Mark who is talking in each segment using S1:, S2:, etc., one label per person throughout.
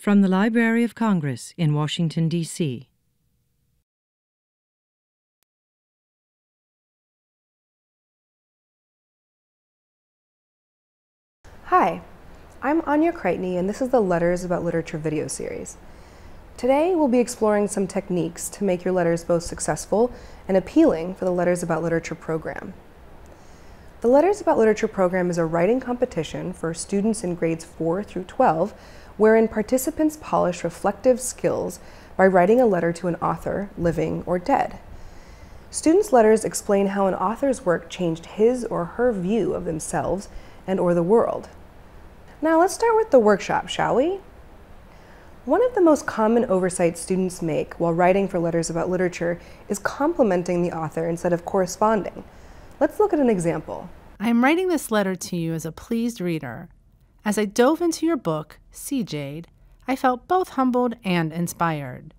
S1: From the Library of Congress in Washington, D.C.
S2: Hi, I'm Anya Kreitney, and this is the Letters About Literature video series. Today, we'll be exploring some techniques to make your letters both successful and appealing for the Letters About Literature program. The Letters About Literature program is a writing competition for students in grades 4 through 12, wherein participants polish reflective skills by writing a letter to an author, living or dead. Students' letters explain how an author's work changed his or her view of themselves and or the world. Now let's start with the workshop, shall we? One of the most common oversights students make while writing for Letters About Literature is complimenting the author instead of corresponding. Let's look at an example.
S3: I am writing this letter to you as a pleased reader. As I dove into your book, Sea Jade, I felt both humbled and inspired.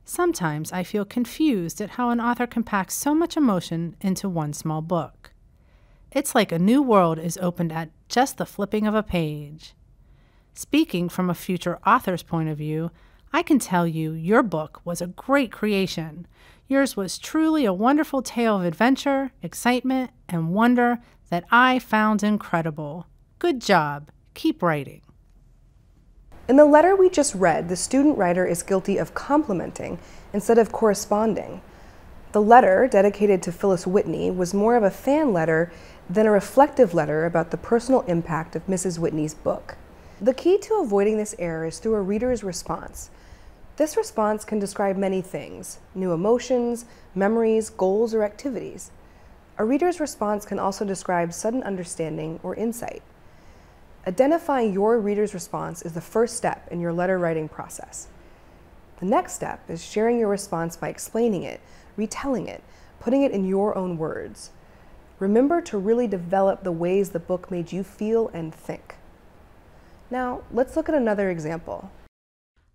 S3: Sometimes I feel confused at how an author can pack so much emotion into one small book. It's like a new world is opened at just the flipping of a page. Speaking from a future author's point of view, I can tell you your book was a great creation. Yours was truly a wonderful tale of adventure, excitement, and wonder that I found incredible. Good job. Keep writing.
S2: In the letter we just read, the student writer is guilty of complimenting instead of corresponding. The letter, dedicated to Phyllis Whitney, was more of a fan letter than a reflective letter about the personal impact of Mrs. Whitney's book. The key to avoiding this error is through a reader's response. This response can describe many things: new emotions, memories, goals, or activities. A reader's response can also describe sudden understanding or insight. Identifying your reader's response is the first step in your letter writing process. The next step is sharing your response by explaining it, retelling it, putting it in your own words. Remember to really develop the ways the book made you feel and think. Now, let's look at another example.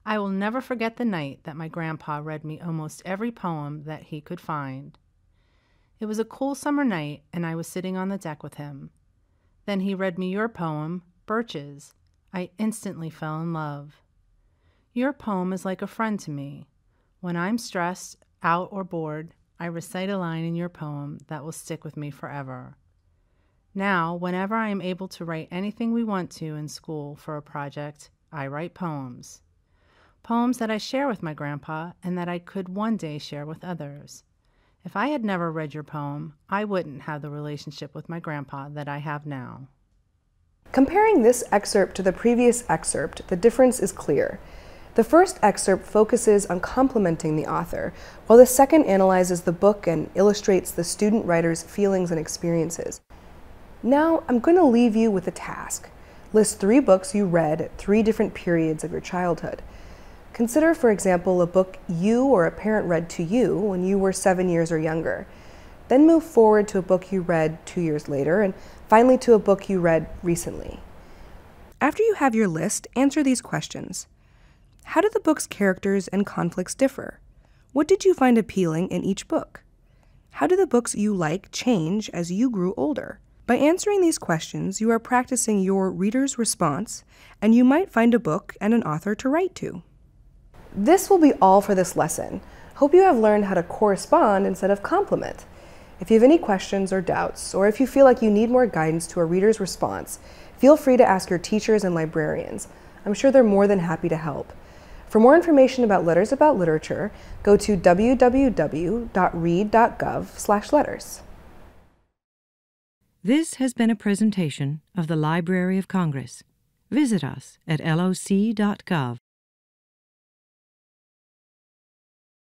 S3: I will never forget the night that my grandpa read me almost every poem that he could find. It was a cool summer night, and I was sitting on the deck with him. Then he read me your poem, Birches. I instantly fell in love. Your poem is like a friend to me. When I'm stressed, out, or bored, I recite a line in your poem that will stick with me forever. Now, whenever I am able to write anything we want to in school for a project, I write poems. Poems that I share with my grandpa and that I could one day share with others. If I had never read your poem, I wouldn't have the relationship with my grandpa that I have now.
S2: Comparing this excerpt to the previous excerpt, the difference is clear. The first excerpt focuses on complimenting the author, while the second analyzes the book and illustrates the student writer's feelings and experiences. Now, I'm going to leave you with a task. List 3 books you read at 3 different periods of your childhood. Consider, for example, a book you or a parent read to you when you were 7 years or younger. Then move forward to a book you read 2 years later, and finally to a book you read recently. After you have your list, answer these questions. How did the book's characters and conflicts differ? What did you find appealing in each book? How did the books you like change as you grew older? By answering these questions, you are practicing your reader's response, and you might find a book and an author to write to. This will be all for this lesson. Hope you have learned how to correspond instead of compliment. If you have any questions or doubts, or if you feel like you need more guidance to a reader's response, feel free to ask your teachers and librarians. I'm sure they're more than happy to help. For more information about Letters About Literature, go to www.read.gov/letters.
S1: This has been a presentation of the Library of Congress. Visit us at loc.gov.